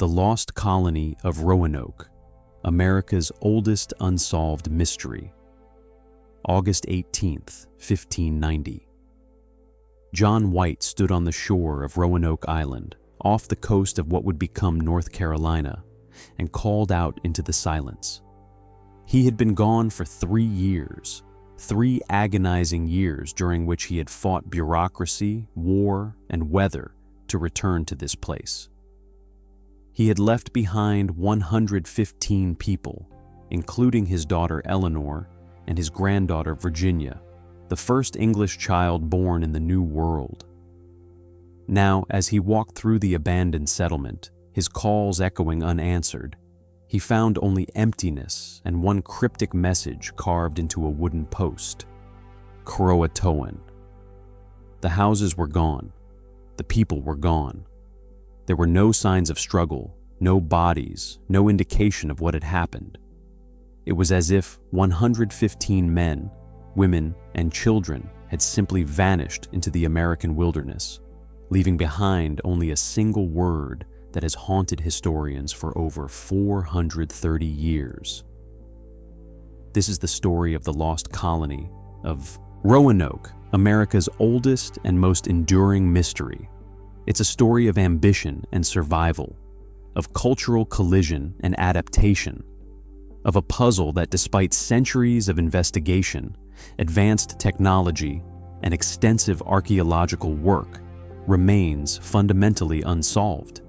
The Lost Colony of Roanoke, America's oldest unsolved mystery. August 18th, 1590. John White stood on the shore of Roanoke Island, off the coast of what would become North Carolina, and called out into the silence. He had been gone for 3 years, 3 agonizing years during which he had fought bureaucracy, war, and weather to return to this place. He had left behind 115 people, including his daughter Eleanor and his granddaughter Virginia, the first English child born in the New World. Now, as he walked through the abandoned settlement, his calls echoing unanswered, he found only emptiness and one cryptic message carved into a wooden post: CROATOAN. The houses were gone. The people were gone. There were no signs of struggle, no bodies, no indication of what had happened. It was as if 115 men, women, and children had simply vanished into the American wilderness, leaving behind only a single word that has haunted historians for over 430 years. This is the story of the lost colony of Roanoke, America's oldest and most enduring mystery. It's a story of ambition and survival, of cultural collision and adaptation, of a puzzle that, despite centuries of investigation, advanced technology, and extensive archaeological work, remains fundamentally unsolved.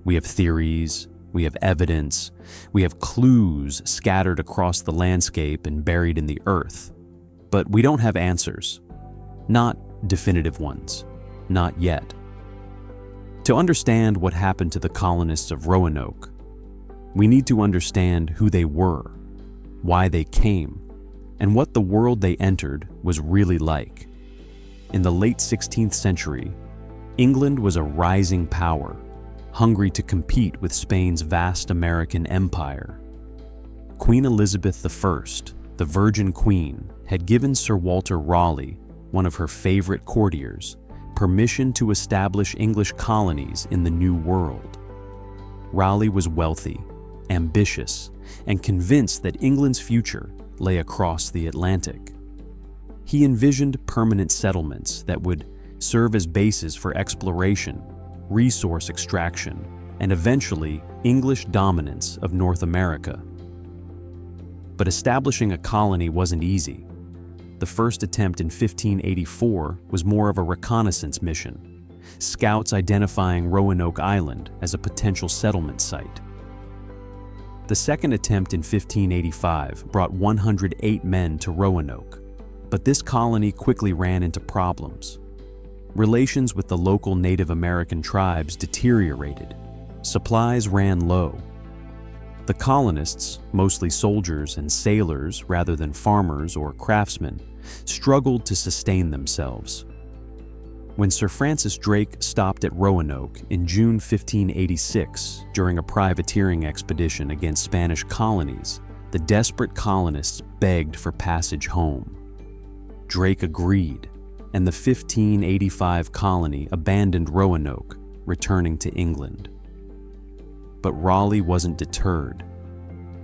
We have theories, we have evidence, we have clues scattered across the landscape and buried in the earth, but we don't have answers. Not definitive ones. Not yet. To understand what happened to the colonists of Roanoke, we need to understand who they were, why they came, and what the world they entered was really like. In the late 16th century, England was a rising power, hungry to compete with Spain's vast American empire. Queen Elizabeth I, the Virgin Queen, had given Sir Walter Raleigh, one of her favorite courtiers, permission to establish English colonies in the New World. Raleigh was wealthy, ambitious, and convinced that England's future lay across the Atlantic. He envisioned permanent settlements that would serve as bases for exploration, resource extraction, and eventually English dominance of North America. But establishing a colony wasn't easy. The first attempt in 1584 was more of a reconnaissance mission, scouts identifying Roanoke Island as a potential settlement site. The second attempt in 1585 brought 108 men to Roanoke, but this colony quickly ran into problems. Relations with the local Native American tribes deteriorated. Supplies ran low. The colonists, mostly soldiers and sailors rather than farmers or craftsmen, struggled to sustain themselves. When Sir Francis Drake stopped at Roanoke in June 1586 during a privateering expedition against Spanish colonies, the desperate colonists begged for passage home. Drake agreed, and the 1585 colony abandoned Roanoke, returning to England. But Raleigh wasn't deterred.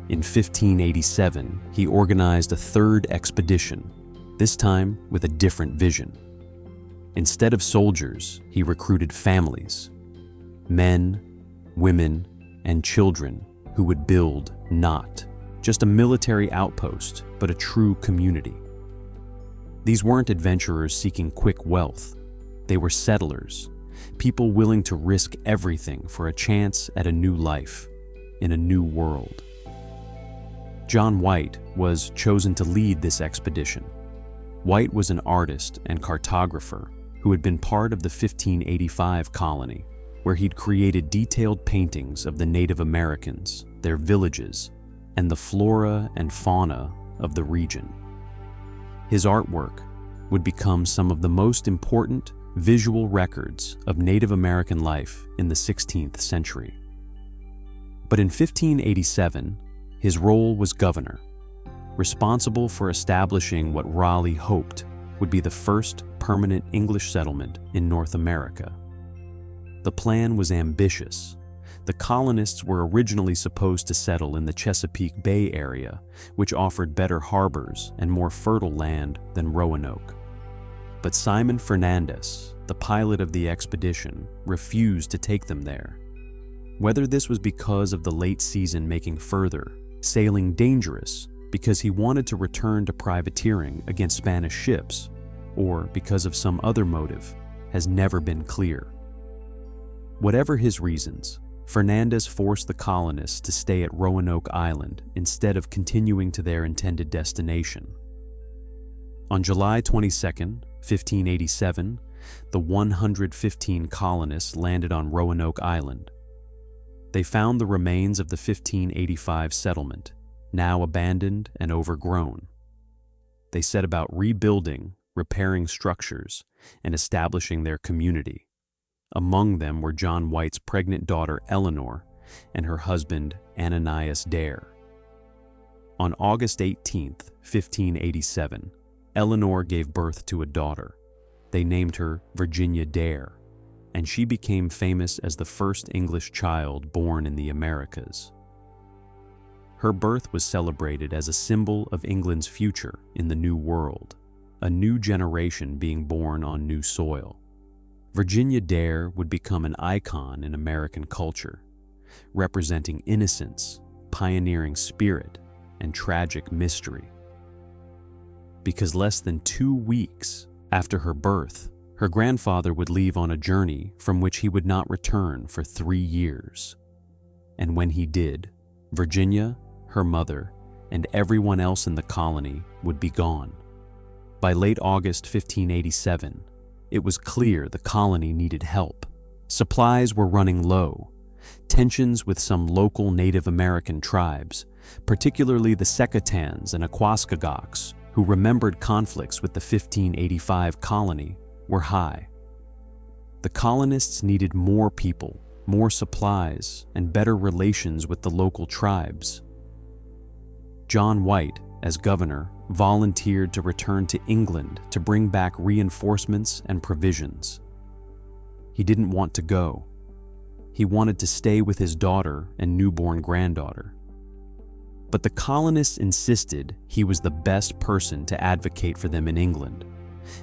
In 1587, he organized a third expedition, this time with a different vision. Instead of soldiers, he recruited families, men, women, and children who would build not just a military outpost, but a true community. These weren't adventurers seeking quick wealth. They were settlers, people willing to risk everything for a chance at a new life in a new world. John White was chosen to lead this expedition. White was an artist and cartographer who had been part of the 1585 colony, where he'd created detailed paintings of the Native Americans, their villages, and the flora and fauna of the region. His artwork would become some of the most important visual records of Native American life in the 16th century. But in 1587, his role was governor, responsible for establishing what Raleigh hoped would be the first permanent English settlement in North America. The plan was ambitious. The colonists were originally supposed to settle in the Chesapeake Bay area, which offered better harbors and more fertile land than Roanoke. But Simon Fernandez, the pilot of the expedition, refused to take them there. Whether this was because of the late season making further sailing dangerous because he wanted to return to privateering against Spanish ships, or because of some other motive, has never been clear. Whatever his reasons, Fernandez forced the colonists to stay at Roanoke Island instead of continuing to their intended destination. On July 22, 1587, the 115 colonists landed on Roanoke Island. They found the remains of the 1585 settlement, now abandoned and overgrown. They set about rebuilding, repairing structures, and establishing their community. Among them were John White's pregnant daughter Eleanor and her husband Ananias Dare. On August 18, 1587, Eleanor gave birth to a daughter. They named her Virginia Dare, and she became famous as the first English child born in the Americas. Her birth was celebrated as a symbol of England's future in the New World, a new generation being born on new soil. Virginia Dare would become an icon in American culture, representing innocence, pioneering spirit, and tragic mystery. Because less than 2 weeks after her birth, her grandfather would leave on a journey from which he would not return for 3 years. And when he did, Virginia, her mother, and everyone else in the colony would be gone. By late August 1587, it was clear the colony needed help. Supplies were running low. Tensions with some local Native American tribes, particularly the Secotans and Aquascagocs, who remembered conflicts with the 1585 colony, were high. The colonists needed more people, more supplies, and better relations with the local tribes. John White, as governor, volunteered to return to England to bring back reinforcements and provisions. He didn't want to go. He wanted to stay with his daughter and newborn granddaughter. But the colonists insisted he was the best person to advocate for them in England,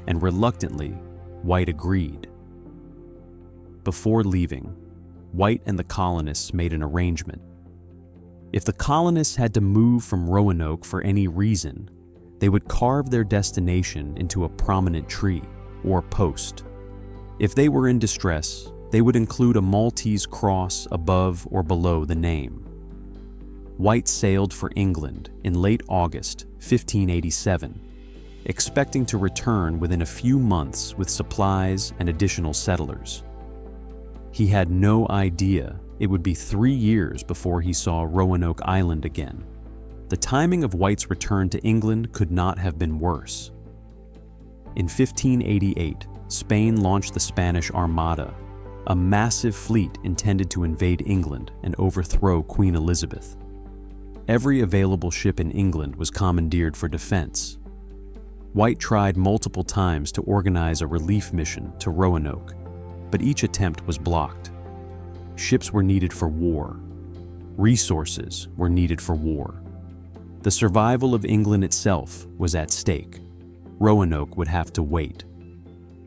and reluctantly, White agreed. Before leaving, White and the colonists made an arrangement. If the colonists had to move from Roanoke for any reason, they would carve their destination into a prominent tree or post. If they were in distress, they would include a Maltese cross above or below the name. White sailed for England in late August 1587, expecting to return within a few months with supplies and additional settlers. He had no idea it would be 3 years before he saw Roanoke Island again. The timing of White's return to England could not have been worse. In 1588, Spain launched the Spanish Armada, a massive fleet intended to invade England and overthrow Queen Elizabeth. Every available ship in England was commandeered for defense. White tried multiple times to organize a relief mission to Roanoke, but each attempt was blocked. Ships were needed for war. Resources were needed for war. The survival of England itself was at stake. Roanoke would have to wait.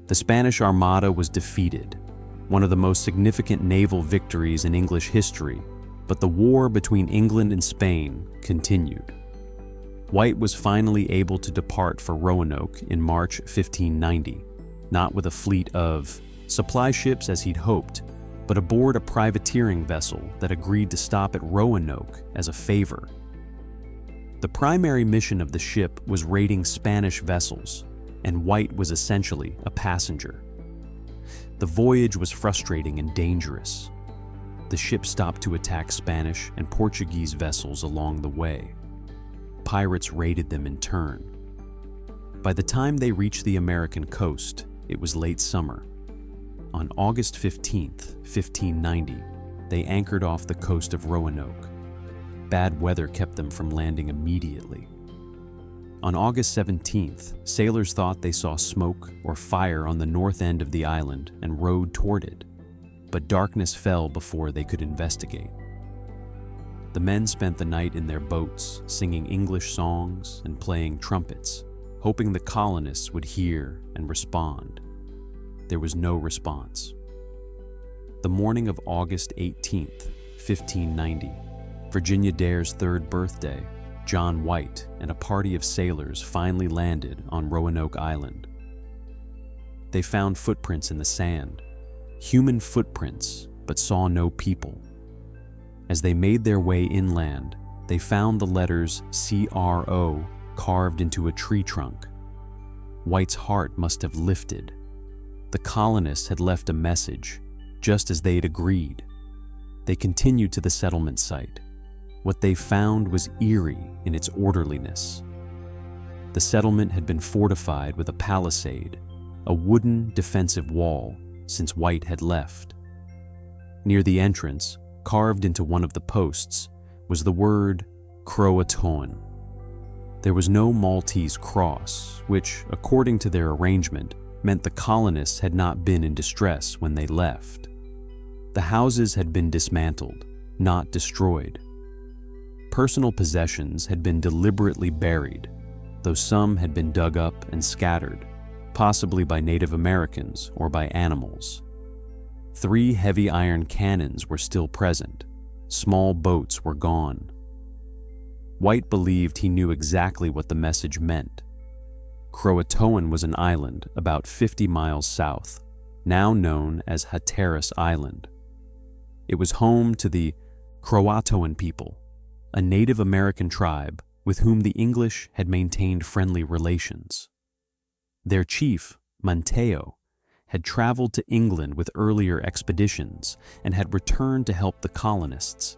The Spanish Armada was defeated, one of the most significant naval victories in English history, but the war between England and Spain continued. White was finally able to depart for Roanoke in March 1590, not with a fleet of supply ships as he'd hoped, but aboard a privateering vessel that agreed to stop at Roanoke as a favor. The primary mission of the ship was raiding Spanish vessels, and White was essentially a passenger. The voyage was frustrating and dangerous. The ship stopped to attack Spanish and Portuguese vessels along the way. Pirates raided them in turn. By the time they reached the American coast, it was late summer. On August 15, 1590, they anchored off the coast of Roanoke. Bad weather kept them from landing immediately. On August 17th, sailors thought they saw smoke or fire on the north end of the island and rowed toward it. but darkness fell before they could investigate. The men spent the night in their boats, singing English songs and playing trumpets, hoping the colonists would hear and respond. There was no response. The morning of August 18th, 1590, Virginia Dare's third birthday, John White and a party of sailors finally landed on Roanoke Island. They found footprints in the sand, human footprints, but saw no people. As they made their way inland, they found the letters CRO carved into a tree trunk. White's heart must have lifted. The colonists had left a message, just as they'd agreed. They continued to the settlement site. What they found was eerie in its orderliness. The settlement had been fortified with a palisade, a wooden defensive wall, since White had left. Near the entrance, carved into one of the posts, was the word CROATOAN. There was no Maltese cross, which, according to their arrangement, meant the colonists had not been in distress when they left. The houses had been dismantled, not destroyed. Personal possessions had been deliberately buried, though some had been dug up and scattered, possibly by Native Americans or by animals. 3 heavy iron cannons were still present. Small boats were gone. White believed he knew exactly what the message meant. CROATOAN was an island about 50 miles south, now known as Hatteras Island. It was home to the CROATOAN people, a Native American tribe with whom the English had maintained friendly relations. Their chief, Manteo, had traveled to England with earlier expeditions and had returned to help the colonists.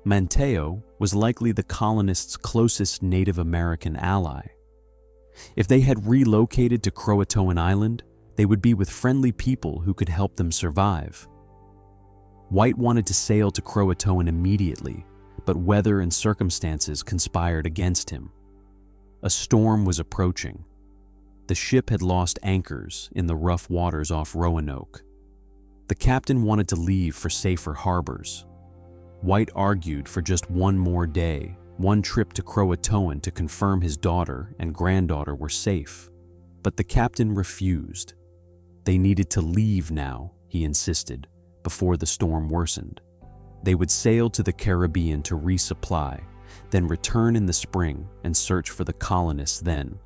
Manteo was likely the colonists' closest Native American ally. If they had relocated to CROATOAN Island, they would be with friendly people who could help them survive. White wanted to sail to CROATOAN immediately, but weather and circumstances conspired against him. A storm was approaching. The ship had lost anchors in the rough waters off Roanoke. The captain wanted to leave for safer harbors. White argued for just one more day, one trip to CROATOAN to confirm his daughter and granddaughter were safe. But the captain refused. They needed to leave now, he insisted, before the storm worsened. They would sail to the Caribbean to resupply, then return in the spring and search for the colonists then.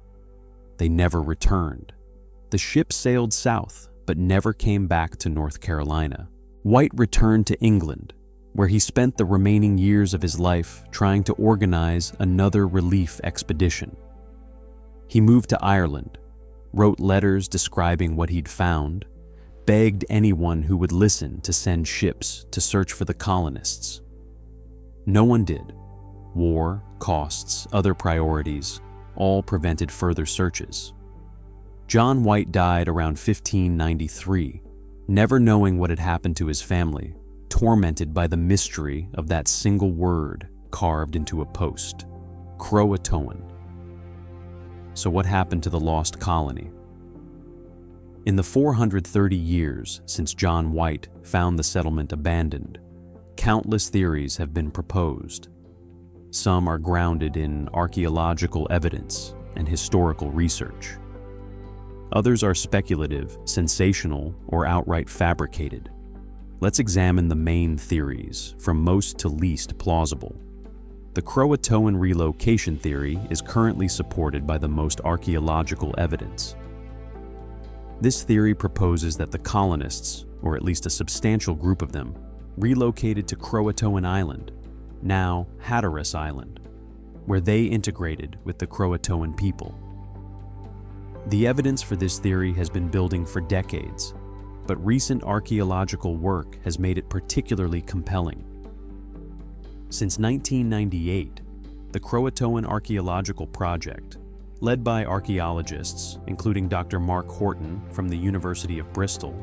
They never returned. The ship sailed south, but never came back to North Carolina. White returned to England, where he spent the remaining years of his life trying to organize another relief expedition. He moved to Ireland, wrote letters describing what he'd found, begged anyone who would listen to send ships to search for the colonists. No one did. War, costs, other priorities, all prevented further searches. John White died around 1593, never knowing what had happened to his family, tormented by the mystery of that single word carved into a post, CROATOAN. So what happened to the lost colony? In the 430 years since John White found the settlement abandoned, countless theories have been proposed. Some are grounded in archaeological evidence and historical research. Others are speculative, sensational, or outright fabricated. Let's examine the main theories, from most to least plausible. The CROATOAN relocation theory is currently supported by the most archaeological evidence. This theory proposes that the colonists, or at least a substantial group of them, relocated to CROATOAN Island, now Hatteras Island, where they integrated with the CROATOAN people. The evidence for this theory has been building for decades, but recent archaeological work has made it particularly compelling. Since 1998, the CROATOAN Archaeological Project, led by archaeologists including Dr. Mark Horton from the University of Bristol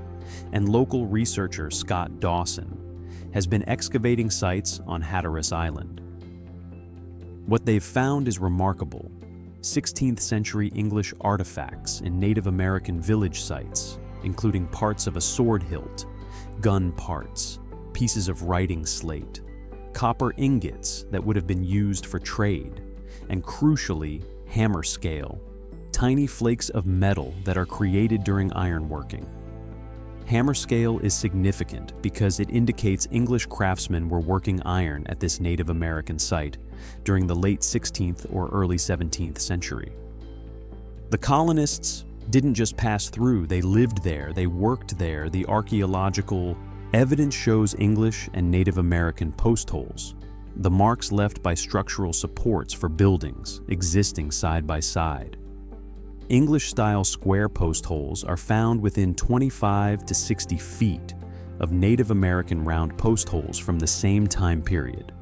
and local researcher Scott Dawson, has been excavating sites on Hatteras Island. What they've found is remarkable: 16th century English artifacts in Native American village sites, including parts of a sword hilt, gun parts, pieces of writing slate, copper ingots that would have been used for trade, and crucially, hammer scale, tiny flakes of metal that are created during ironworking. Hammer scale is significant because it indicates English craftsmen were working iron at this Native American site during the late 16th or early 17th century. The colonists didn't just pass through, they lived there, they worked there. The archaeological evidence shows English and Native American post holes, the marks left by structural supports for buildings existing side by side. English-style square post holes are found within 25 to 60 feet of Native American round post holes from the same time period.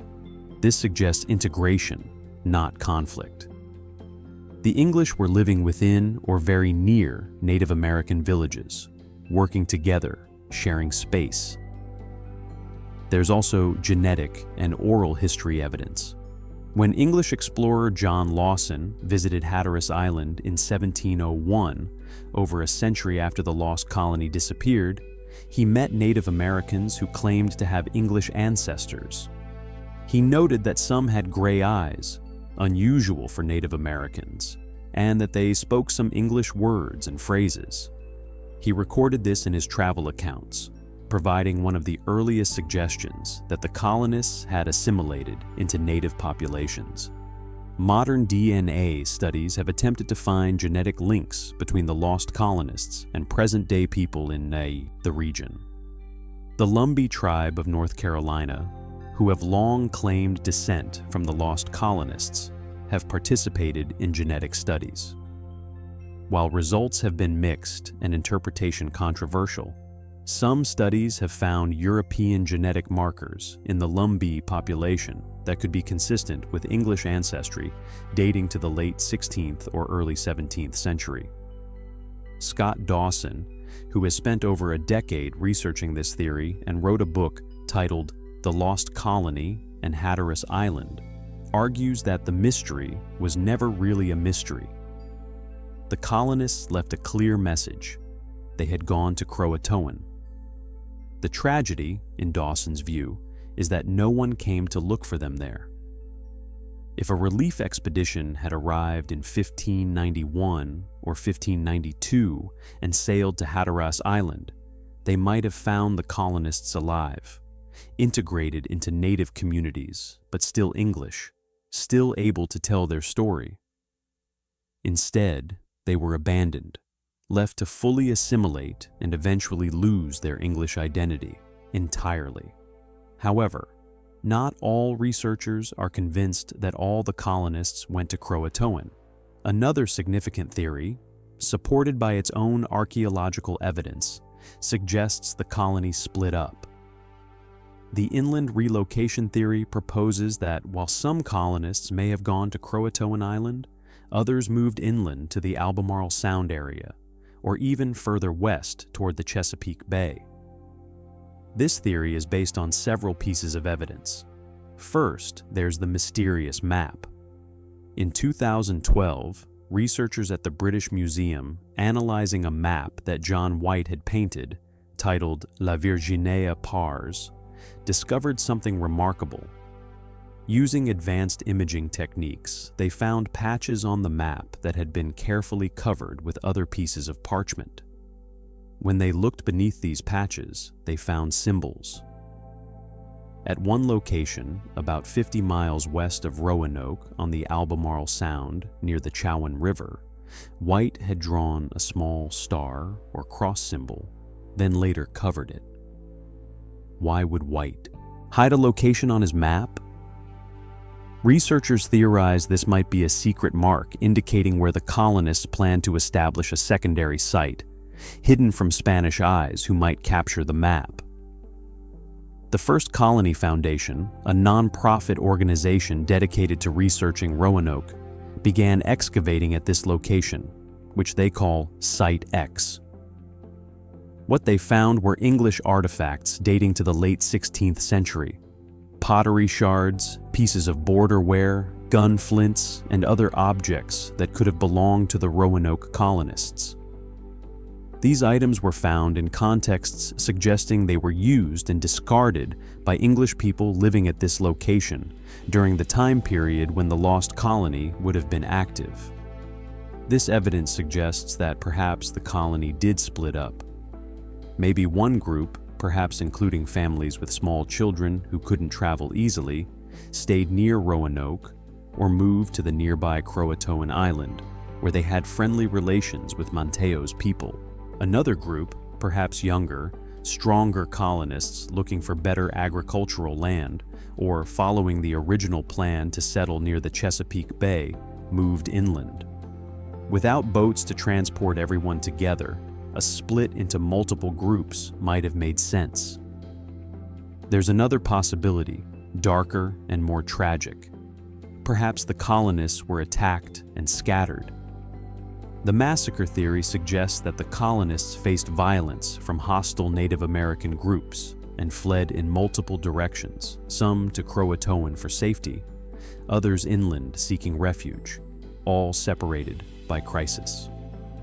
This suggests integration, not conflict. The English were living within or very near Native American villages, working together, sharing space. There's also genetic and oral history evidence. When English explorer John Lawson visited Hatteras Island in 1701, over a century after the Lost Colony disappeared, he met Native Americans who claimed to have English ancestors. He noted that some had gray eyes, unusual for Native Americans, and that they spoke some English words and phrases. He recorded this in his travel accounts, providing one of the earliest suggestions that the colonists had assimilated into native populations. Modern DNA studies have attempted to find genetic links between the lost colonists and present-day people in the region. The Lumbee tribe of North Carolina, who have long claimed descent from the lost colonists, have participated in genetic studies. While results have been mixed and interpretation controversial, some studies have found European genetic markers in the Lumbee population that could be consistent with English ancestry dating to the late 16th or early 17th century. Scott Dawson, who has spent over a decade researching this theory and wrote a book titled The Lost Colony and Hatteras Island, argues that the mystery was never really a mystery. The colonists left a clear message. They had gone to CROATOAN. The tragedy, in Dawson's view, is that no one came to look for them there. If a relief expedition had arrived in 1591 or 1592 and sailed to Hatteras Island, they might have found the colonists alive, integrated into native communities, but still English, still able to tell their story. Instead, they were abandoned, left to fully assimilate and eventually lose their English identity entirely. However, not all researchers are convinced that all the colonists went to CROATOAN. Another significant theory, supported by its own archaeological evidence, suggests the colony split up. The inland relocation theory proposes that while some colonists may have gone to CROATOAN Island, others moved inland to the Albemarle Sound area, or even further west toward the Chesapeake Bay. This theory is based on several pieces of evidence. First, there's the mysterious map. In 2012, researchers at the British Museum, analyzing a map that John White had painted, titled La Virginia Pars, discovered something remarkable. Using advanced imaging techniques, they found patches on the map that had been carefully covered with other pieces of parchment. When they looked beneath these patches, they found symbols. At one location, about 50 miles west of Roanoke on the Albemarle Sound near the Chowan River, White had drawn a small star or cross symbol, then later covered it. Why would White hide a location on his map? Researchers theorize this might be a secret mark indicating where the colonists planned to establish a secondary site, hidden from Spanish eyes who might capture the map. The First Colony Foundation, a non-profit organization dedicated to researching Roanoke, began excavating at this location, which they call Site X. What they found were English artifacts dating to the late 16th century. Pottery shards, pieces of borderware, gun flints, and other objects that could have belonged to the Roanoke colonists. These items were found in contexts suggesting they were used and discarded by English people living at this location during the time period when the Lost Colony would have been active. This evidence suggests that perhaps the colony did split up. Maybe one group, perhaps including families with small children who couldn't travel easily, stayed near Roanoke or moved to the nearby CROATOAN Island, where they had friendly relations with Monteo's people. Another group, perhaps younger, stronger colonists looking for better agricultural land or following the original plan to settle near the Chesapeake Bay, moved inland. Without boats to transport everyone together, a split into multiple groups might have made sense. There's another possibility, darker and more tragic. Perhaps the colonists were attacked and scattered. The massacre theory suggests that the colonists faced violence from hostile Native American groups and fled in multiple directions, some to CROATOAN for safety, others inland seeking refuge, all separated by crisis.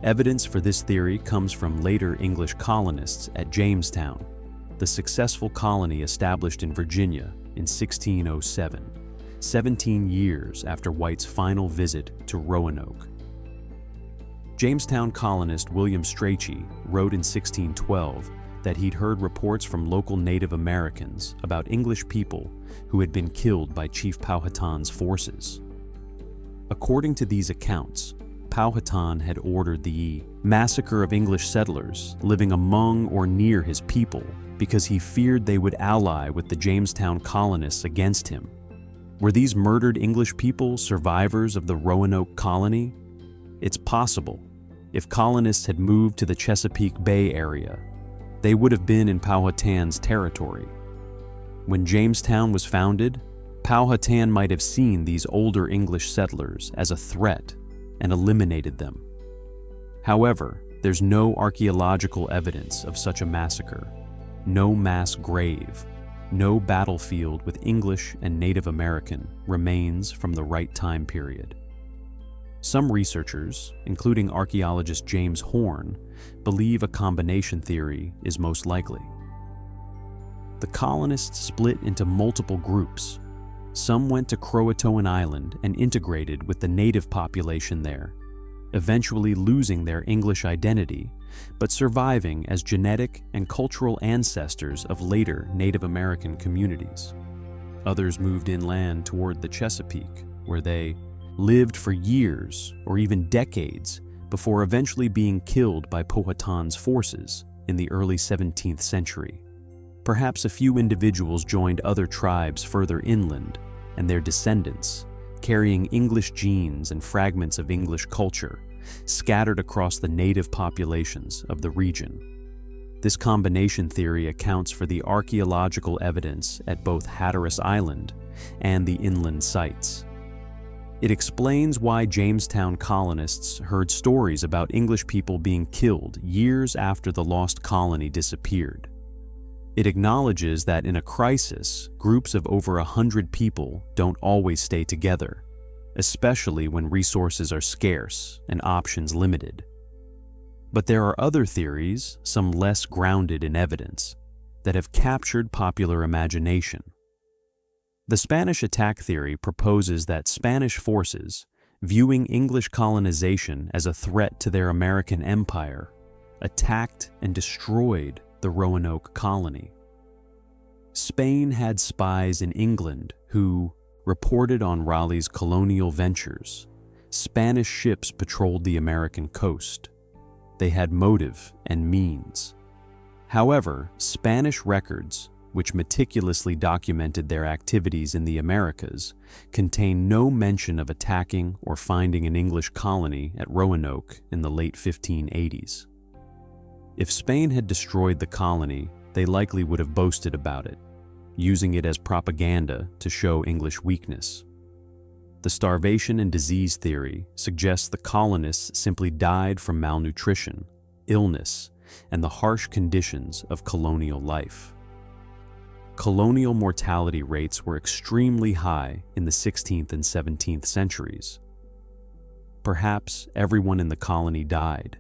Evidence for this theory comes from later English colonists at Jamestown, the successful colony established in Virginia in 1607, 17 years after White's final visit to Roanoke. Jamestown colonist William Strachey wrote in 1612 that he'd heard reports from local Native Americans about English people who had been killed by Chief Powhatan's forces. According to these accounts, Powhatan had ordered the massacre of English settlers living among or near his people because he feared they would ally with the Jamestown colonists against him. Were these murdered English people survivors of the Roanoke colony? It's possible. If colonists had moved to the Chesapeake Bay area, they would have been in Powhatan's territory. When Jamestown was founded, Powhatan might have seen these older English settlers as a threat and eliminated them. However, there's no archaeological evidence of such a massacre, no mass grave, no battlefield with English and Native American remains from the right time period. Some researchers, including archaeologist James Horn, believe a combination theory is most likely. The colonists split into multiple groups. Some went to CROATOAN Island and integrated with the native population there, eventually losing their English identity, but surviving as genetic and cultural ancestors of later Native American communities. Others moved inland toward the Chesapeake, where they lived for years or even decades before eventually being killed by Powhatan's forces in the early 17th century. Perhaps a few individuals joined other tribes further inland, and their descendants, carrying English genes and fragments of English culture, scattered across the native populations of the region. This combination theory accounts for the archaeological evidence at both Hatteras Island and the inland sites. It explains why Jamestown colonists heard stories about English people being killed years after the lost colony disappeared. It acknowledges that in a crisis, groups of over 100 people don't always stay together, especially when resources are scarce and options limited. But there are other theories, some less grounded in evidence, that have captured popular imagination. The Spanish attack theory proposes that Spanish forces, viewing English colonization as a threat to their American empire, attacked and destroyed the Roanoke colony. Spain had spies in England who reported on Raleigh's colonial ventures. Spanish ships patrolled the American coast. They had motive and means. However, Spanish records, which meticulously documented their activities in the Americas, contain no mention of attacking or finding an English colony at Roanoke in the late 1580s. If Spain had destroyed the colony, they likely would have boasted about it, using it as propaganda to show English weakness. The starvation and disease theory suggests the colonists simply died from malnutrition, illness, and the harsh conditions of colonial life. Colonial mortality rates were extremely high in the 16th and 17th centuries. Perhaps everyone in the colony died,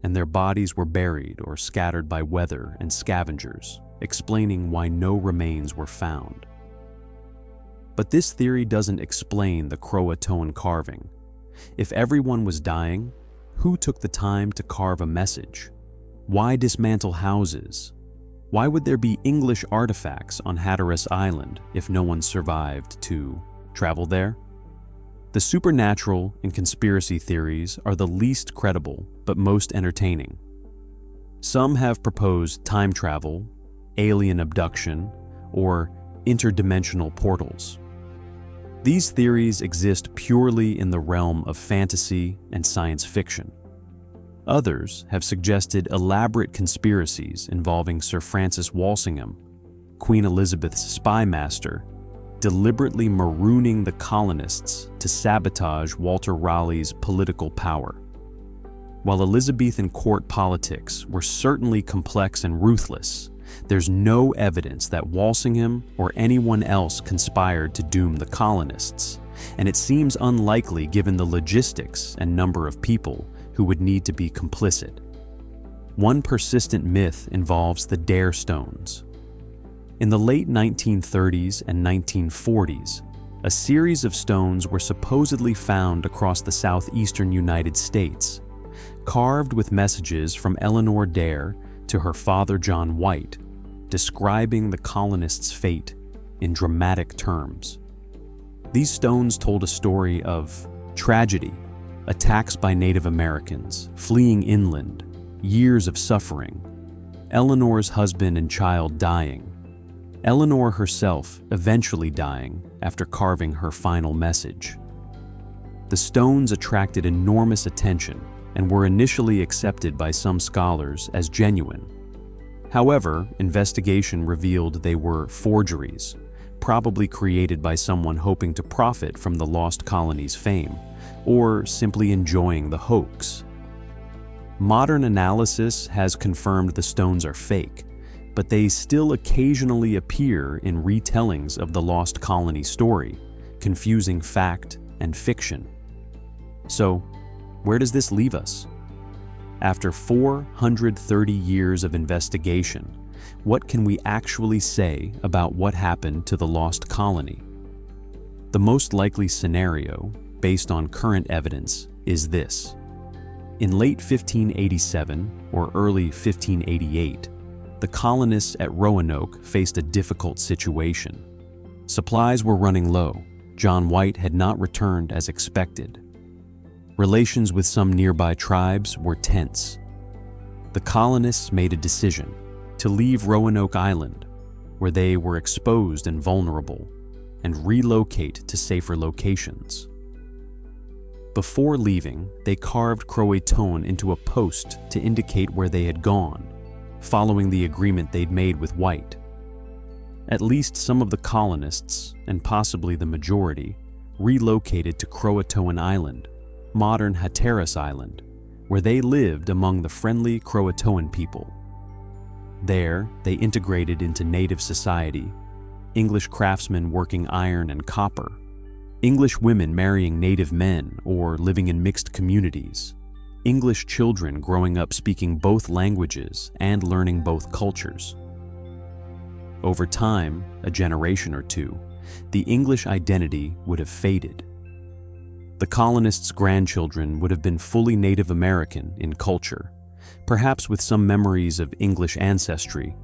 and their bodies were buried or scattered by weather and scavengers, explaining why no remains were found. But this theory doesn't explain the CROATOAN carving. If everyone was dying, who took the time to carve a message? Why dismantle houses? Why would there be English artifacts on Hatteras Island if no one survived to travel there? The supernatural and conspiracy theories are the least credible but most entertaining. Some have proposed time travel, alien abduction, or interdimensional portals. These theories exist purely in the realm of fantasy and science fiction. Others have suggested elaborate conspiracies involving Sir Francis Walsingham, Queen Elizabeth's spy master, deliberately marooning the colonists to sabotage Walter Raleigh's political power. While Elizabethan court politics were certainly complex and ruthless, there's no evidence that Walsingham or anyone else conspired to doom the colonists, and it seems unlikely given the logistics and number of people who would need to be complicit. One persistent myth involves the Dare Stones. In the late 1930s and 1940s, a series of stones were supposedly found across the southeastern United States, carved with messages from Eleanor Dare to her father John White, describing the colonists' fate in dramatic terms. These stones told a story of tragedy, attacks by Native Americans, fleeing inland, years of suffering, Eleanor's husband and child dying, Eleanor herself eventually dying after carving her final message. The stones attracted enormous attention and were initially accepted by some scholars as genuine. However, investigation revealed they were forgeries, probably created by someone hoping to profit from the Lost Colony's fame, or simply enjoying the hoax. Modern analysis has confirmed the stones are fake, but they still occasionally appear in retellings of the Lost Colony story, confusing fact and fiction. So, where does this leave us? After 430 years of investigation, what can we actually say about what happened to the Lost Colony? The most likely scenario, based on current evidence, is this. In late 1587 or early 1588, the colonists at Roanoke faced a difficult situation. Supplies were running low. John White had not returned as expected. Relations with some nearby tribes were tense. The colonists made a decision to leave Roanoke Island, where they were exposed and vulnerable, and relocate to safer locations. Before leaving, they carved CROATOAN into a post to indicate where they had gone, following the agreement they'd made with White. At least some of the colonists, and possibly the majority, relocated to CROATOAN Island, modern Hatteras Island, where they lived among the friendly CROATOAN people. There, they integrated into native society, English craftsmen working iron and copper, English women marrying native men or living in mixed communities, English children growing up speaking both languages and learning both cultures. Over time, a generation or two, the English identity would have faded. The colonists' grandchildren would have been fully Native American in culture, perhaps with some memories of English ancestry,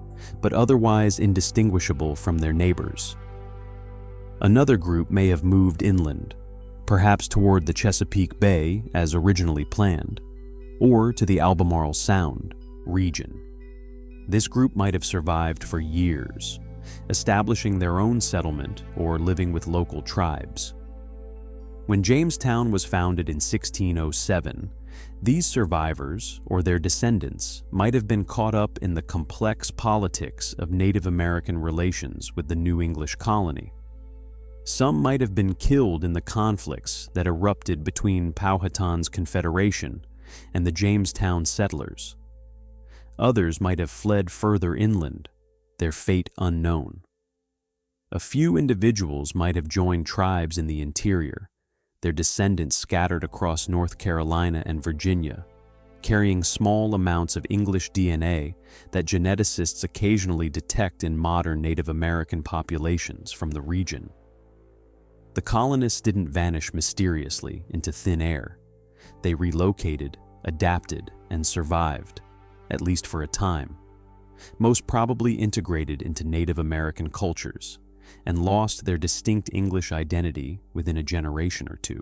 but otherwise indistinguishable from their neighbors. Another group may have moved inland, perhaps toward the Chesapeake Bay as originally planned, or to the Albemarle Sound region. This group might have survived for years, establishing their own settlement or living with local tribes. When Jamestown was founded in 1607, these survivors, or their descendants, might have been caught up in the complex politics of Native American relations with the New English colony. Some might have been killed in the conflicts that erupted between Powhatan's Confederation and the Jamestown settlers. Others might have fled further inland, their fate unknown. A few individuals might have joined tribes in the interior, their descendants scattered across North Carolina and Virginia, carrying small amounts of English DNA that geneticists occasionally detect in modern Native American populations from the region. The colonists didn't vanish mysteriously into thin air. They relocated, adapted, and survived, at least for a time, most probably integrated into Native American cultures, and lost their distinct English identity within a generation or two.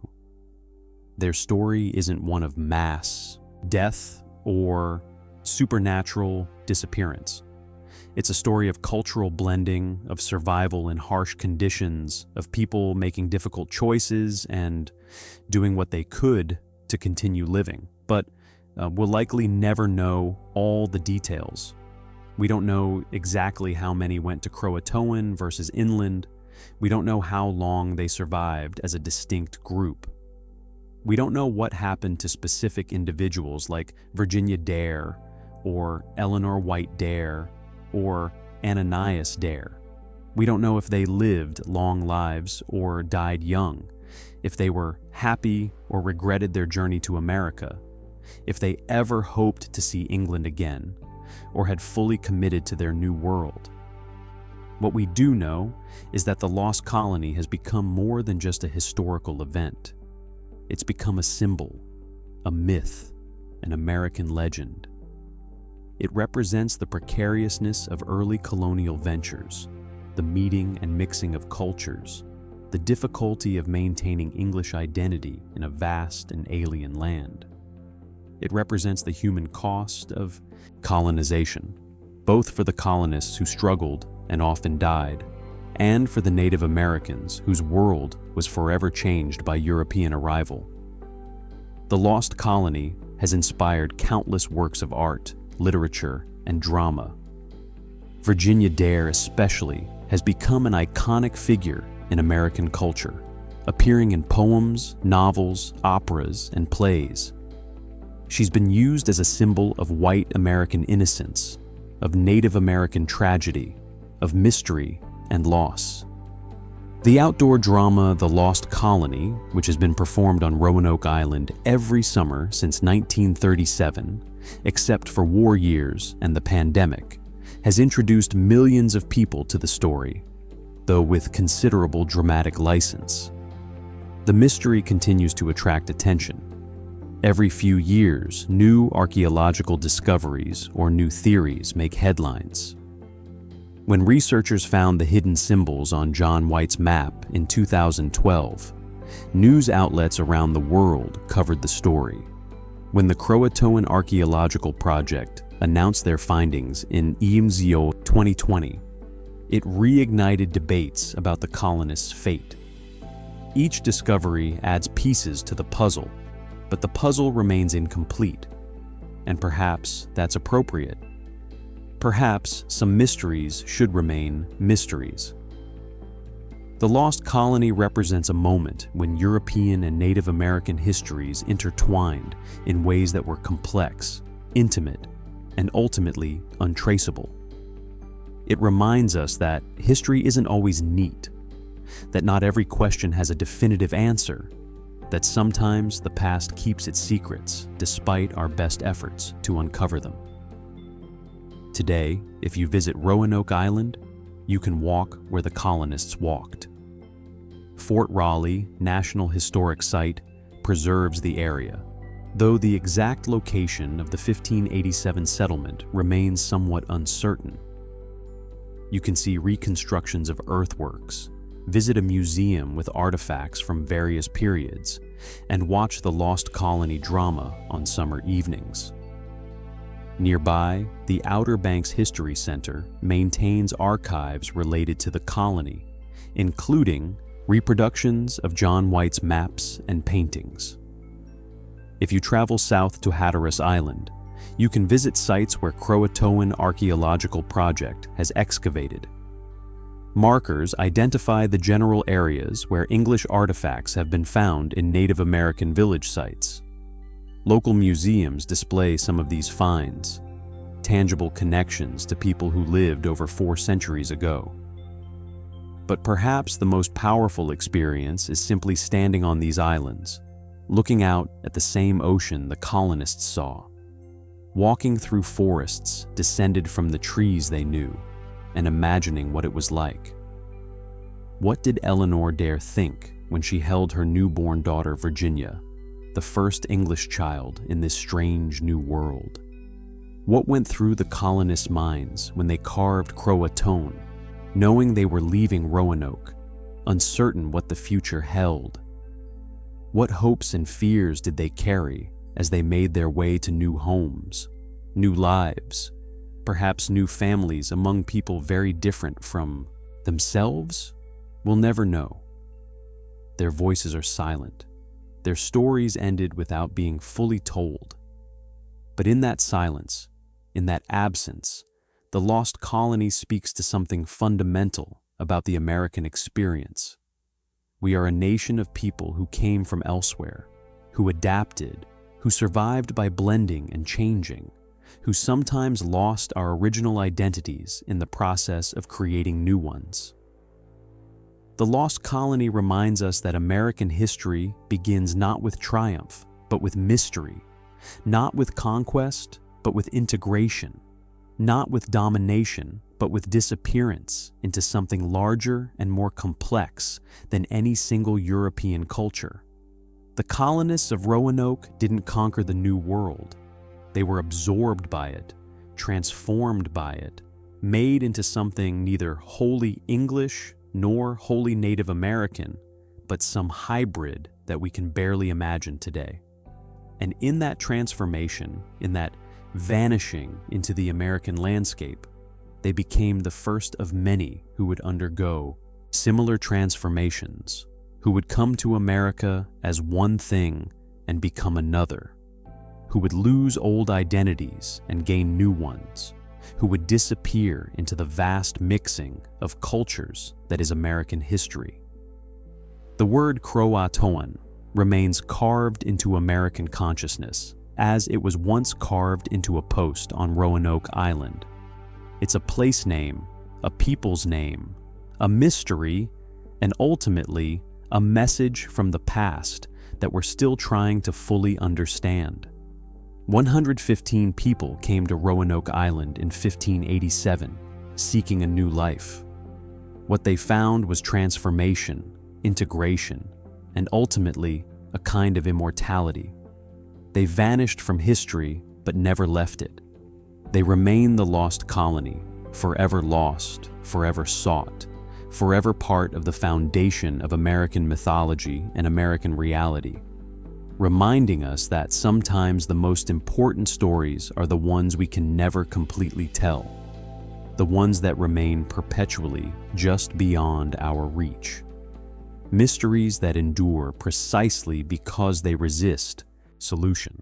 Their story isn't one of mass death or supernatural disappearance. It's a story of cultural blending, of survival in harsh conditions, of people making difficult choices and doing what they could to continue living. But we'll likely never know all the details. We don't know exactly how many went to CROATOAN versus inland. We don't know how long they survived as a distinct group. We don't know what happened to specific individuals like Virginia Dare, or Eleanor White Dare, or Ananias Dare. We don't know if they lived long lives or died young, if they were happy or regretted their journey to America, if they ever hoped to see England again, or had fully committed to their new world. What we do know is that the Lost Colony has become more than just a historical event. It's become a symbol, a myth, an American legend. It represents the precariousness of early colonial ventures, the meeting and mixing of cultures, the difficulty of maintaining English identity in a vast and alien land. It represents the human cost of colonization, both for the colonists who struggled and often died, and for the Native Americans whose world was forever changed by European arrival. The Lost Colony has inspired countless works of art, literature, and drama. Virginia Dare especially has become an iconic figure in American culture, appearing in poems, novels, operas, and plays. She's been used as a symbol of white American innocence, of Native American tragedy, of mystery and loss. The outdoor drama The Lost Colony, which has been performed on Roanoke Island every summer since 1937, except for war years and the pandemic, has introduced millions of people to the story, though with considerable dramatic license. The mystery continues to attract attention. Every few years, new archaeological discoveries or new theories make headlines. When researchers found the hidden symbols on John White's map in 2012, news outlets around the world covered the story. When the CROATOAN Archaeological Project announced their findings in EMZO 2020, it reignited debates about the colonists' fate. Each discovery adds pieces to the puzzle, but the puzzle remains incomplete, and perhaps that's appropriate. Perhaps some mysteries should remain mysteries. The Lost Colony represents a moment when European and Native American histories intertwined in ways that were complex, intimate, and ultimately untraceable. It reminds us that history isn't always neat, that not every question has a definitive answer, that sometimes the past keeps its secrets despite our best efforts to uncover them. Today, if you visit Roanoke Island, you can walk where the colonists walked. Fort Raleigh National Historic Site preserves the area, though the exact location of the 1587 settlement remains somewhat uncertain. You can see reconstructions of earthworks, visit a museum with artifacts from various periods, and watch the Lost Colony drama on summer evenings. Nearby, the Outer Banks History Center maintains archives related to the colony, including reproductions of John White's maps and paintings. If you travel south to Hatteras Island, you can visit sites where CROATOAN Archaeological Project has excavated. Markers identify the general areas where English artifacts have been found in Native American village sites. Local museums display some of these finds, tangible connections to people who lived over 4 centuries ago. But perhaps the most powerful experience is simply standing on these islands, looking out at the same ocean the colonists saw, walking through forests descended from the trees they knew, and imagining what it was like. What did Eleanor dare think when she held her newborn daughter Virginia, the first English child in this strange new world? What went through the colonists' minds when they carved CROATOAN, knowing they were leaving Roanoke, uncertain what the future held? What hopes and fears did they carry as they made their way to new homes, new lives, perhaps new families among people very different from themselves? We'll never know. Their voices are silent. Their stories ended without being fully told. But in that silence, in that absence, the Lost Colony speaks to something fundamental about the American experience. We are a nation of people who came from elsewhere, who adapted, who survived by blending and changing, who sometimes lost our original identities in the process of creating new ones. The Lost Colony reminds us that American history begins not with triumph, but with mystery, not with conquest, but with integration, not with domination, but with disappearance into something larger and more complex than any single European culture. The colonists of Roanoke didn't conquer the New World. They were absorbed by it, transformed by it, made into something neither wholly English nor wholly Native American, but some hybrid that we can barely imagine today. And in that transformation, in that vanishing into the American landscape, they became the first of many who would undergo similar transformations, who would come to America as one thing and become another, who would lose old identities and gain new ones, who would disappear into the vast mixing of cultures that is American history. The word CROATOAN remains carved into American consciousness as it was once carved into a post on Roanoke Island. It's a place name, a people's name, a mystery, and ultimately a message from the past that we're still trying to fully understand. 115 people came to Roanoke Island in 1587, seeking a new life. What they found was transformation, integration, and ultimately a kind of immortality. They vanished from history but never left it. They remain the Lost Colony, forever lost, forever sought, forever part of the foundation of American mythology and American reality, reminding us that sometimes the most important stories are the ones we can never completely tell, the ones that remain perpetually just beyond our reach. Mysteries that endure precisely because they resist solution.